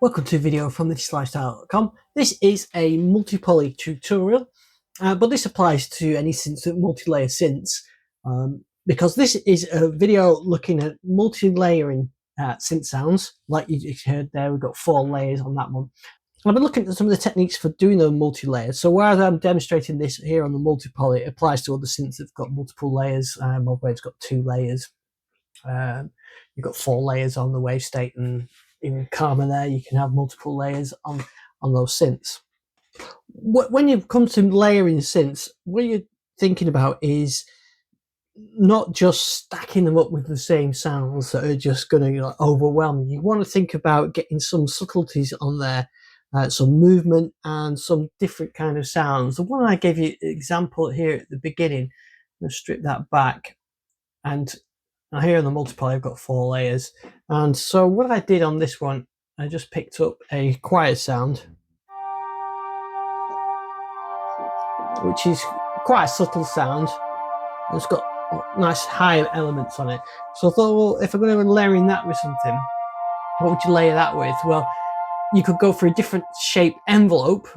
Welcome to a video from thisLifestyle.com. This is a multi-poly tutorial, but this applies to any multi-layer synths, because this is a video looking at multi-layering synth sounds. Like you just heard there, we've got 4 layers on that one. I've been looking at some of the techniques for doing those multi-layers. So whereas I'm demonstrating this here on the multi-poly, it applies to other synths that've got multiple layers. Modwave's got 2 layers. You've got 4 layers on the Wavestate, and in Karma there you can have multiple layers on those synths. When you come to layering synths, what you're thinking about is not just stacking them up with the same sounds that are just going to overwhelm you. You want to think about getting some subtleties on there, some movement and some different kind of sounds. The one I gave you an example here at the beginning, I'm going to strip that back, and now here on the multipoly I've got 4 layers, and so what I did on this one, I just picked up a quiet sound, which is quite a subtle sound. It's got nice high elements on it. So I thought, well, if I'm going to be layering that with something, what would you layer that with? Well, you could go for a different shape envelope.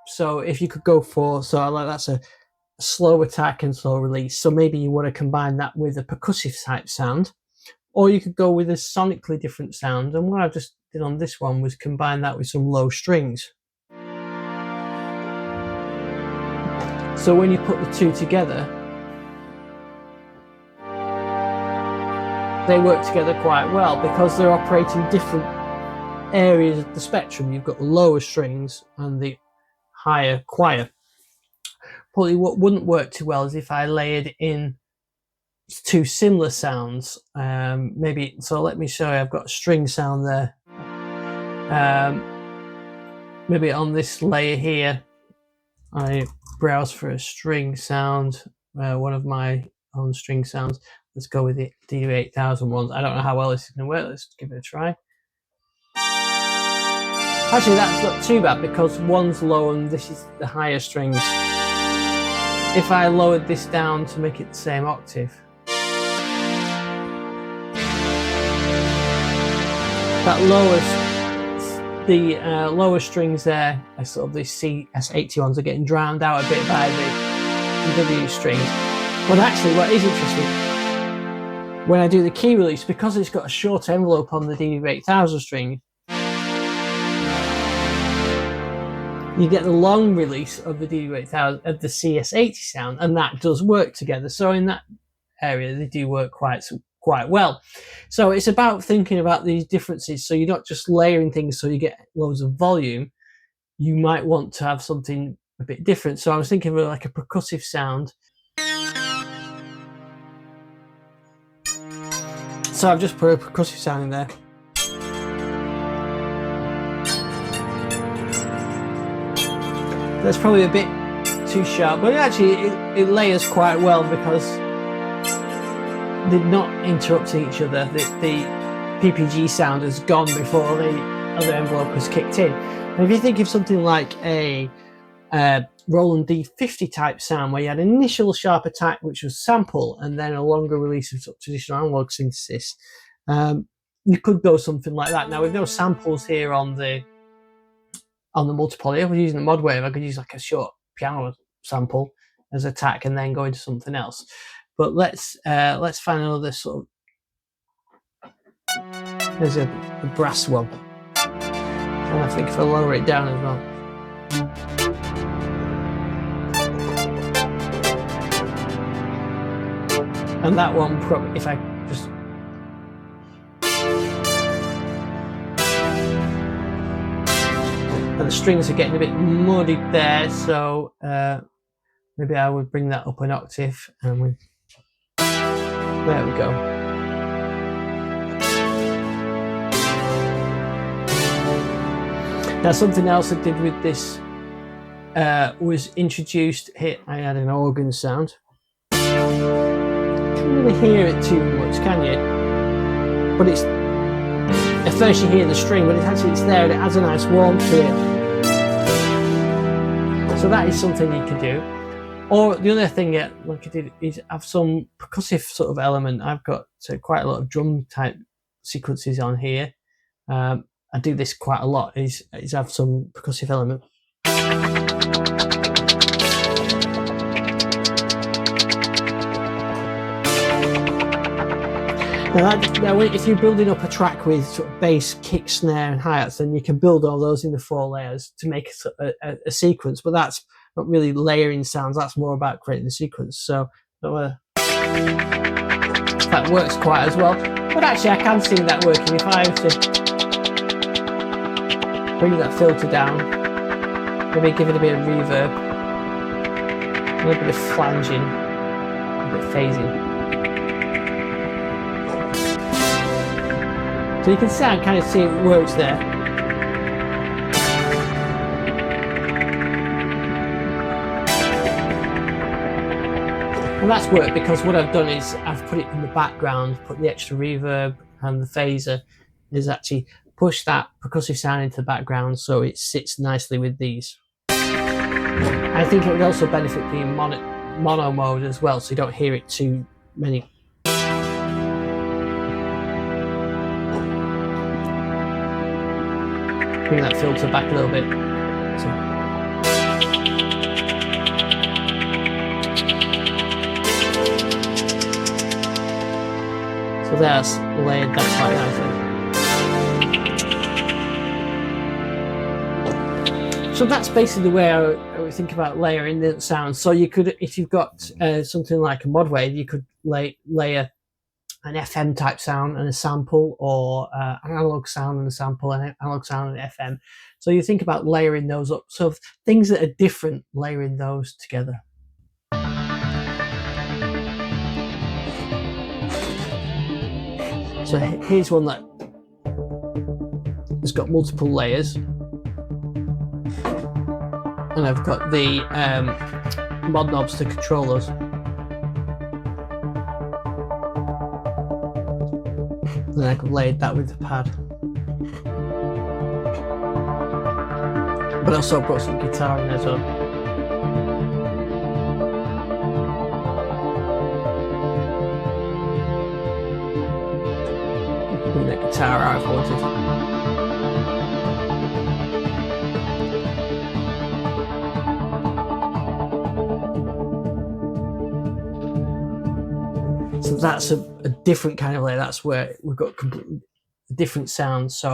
So if you could go for, that's a slow attack and slow release, so maybe you want to combine that with a percussive type sound, or you could go with a sonically different sound, and what I just did on this one was combine that with some low strings. So when you put the two together, they work together quite well because they're operating different areas of the spectrum. You've got the lower strings and the higher choir. Probably what wouldn't work too well is if I layered in 2 similar sounds. Maybe, so let me show you, I've got a string sound there. Maybe on this layer here, I browse for a string sound, one of my own string sounds. Let's go with the DV8000 ones. I don't know how well this is going to work. Let's give it a try. Actually, that's not too bad because one's low and this is the higher strings. If I lowered this down to make it the same octave, that lower strings there, sort of the CS80 ones, are getting drowned out a bit by the W strings. But actually, what is interesting, when I do the key release, because it's got a short envelope on the DV8000 string, you get the long release of the DV8000 of the CS80 sound, and that does work together. So in that area, they do work quite well. So it's about thinking about these differences. So you're not just layering things so you get loads of volume. You might want to have something a bit different. So I was thinking of like a percussive sound. So I've just put a percussive sound in there. That's probably a bit too sharp, but actually it layers quite well because they're not interrupting each other. The PPG sound has gone before the other envelope has kicked in. And if you think of something like a Roland D50 type sound, where you had an initial sharp attack which was sample and then a longer release of sort of traditional analog synthesis, you could go something like that. Now with no samples here on the multipoly, if I was using the Modwave, I could use like a short piano sample as attack and then go into something else. But let's find another sort of. There's a brass one, and I think if I lower it down as well. And that one, probably, if I just. And the strings are getting a bit muddied there, so maybe I would bring that up an octave, and there we go. Now something else I did with this was introduced here. I had an organ sound. You can't really hear it too much, can you? But it's, at first you hear the string, but it's there and it has a nice warmth to it. So that is something you can do. Or the other thing, like I did, is have some percussive sort of element. I've got quite a lot of drum type sequences on here, and I do this quite a lot, is have some percussive element. Now, if you're building up a track with sort of bass, kick, snare, and hi-hats, then you can build all those in the 4 layers to make a sequence. But that's not really layering sounds. That's more about creating the sequence. So that works quite as well. But actually, I can see that working if I have to bring that filter down, maybe give it a bit of reverb, a little bit of flanging, a bit of phasing. So you can see, I kind of see it works there. And that's worked because what I've done is I've put it in the background, put the extra reverb, and the phaser is actually push that percussive sound into the background so it sits nicely with these. I think it would also benefit being mono mode as well, so you don't hear it too many. Bring that filter back a little bit. So that's layered that quite nicely. So that's basically the way I would think about layering the sound. So you could, if you've got something like a Modwave, you could layer an FM type sound and a sample, or an analog sound and a sample, and an analog sound and an FM. So you think about layering those up. So things that are different, layering those together. So here's one that has got multiple layers. And I've got the mod knobs to control those. Then I could layer that with the pad. But I also brought some guitar in there as well. Bring that guitar out if I wanted. So that's a different kind of layer. That's where we've got completely different sounds. So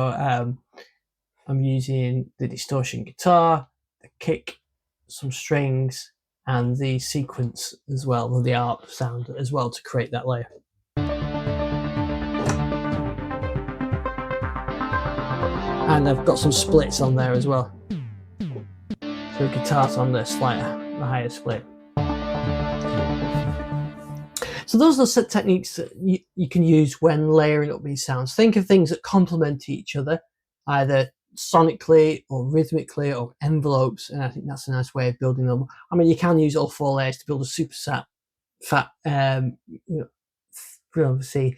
I'm using the distortion guitar, the kick, some strings, and the sequence as well, or the ARP sound as well, to create that layer. And I've got some splits on there as well. So the guitar's on the higher split. So those are the techniques that you can use when layering up these sounds. Think of things that complement each other, either sonically or rhythmically or envelopes, and I think that's a nice way of building them. I mean, you can use all 4 layers to build a super fat, obviously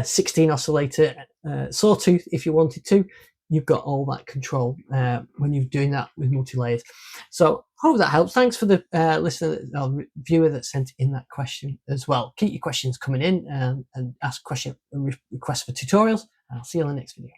16 oscillator sawtooth if you wanted to. You've got all that control when you're doing that with multi-layers. So I hope that helps. Thanks for the listener or viewer that sent in that question as well. Keep your questions coming in and ask requests for tutorials. I'll see you on the next video.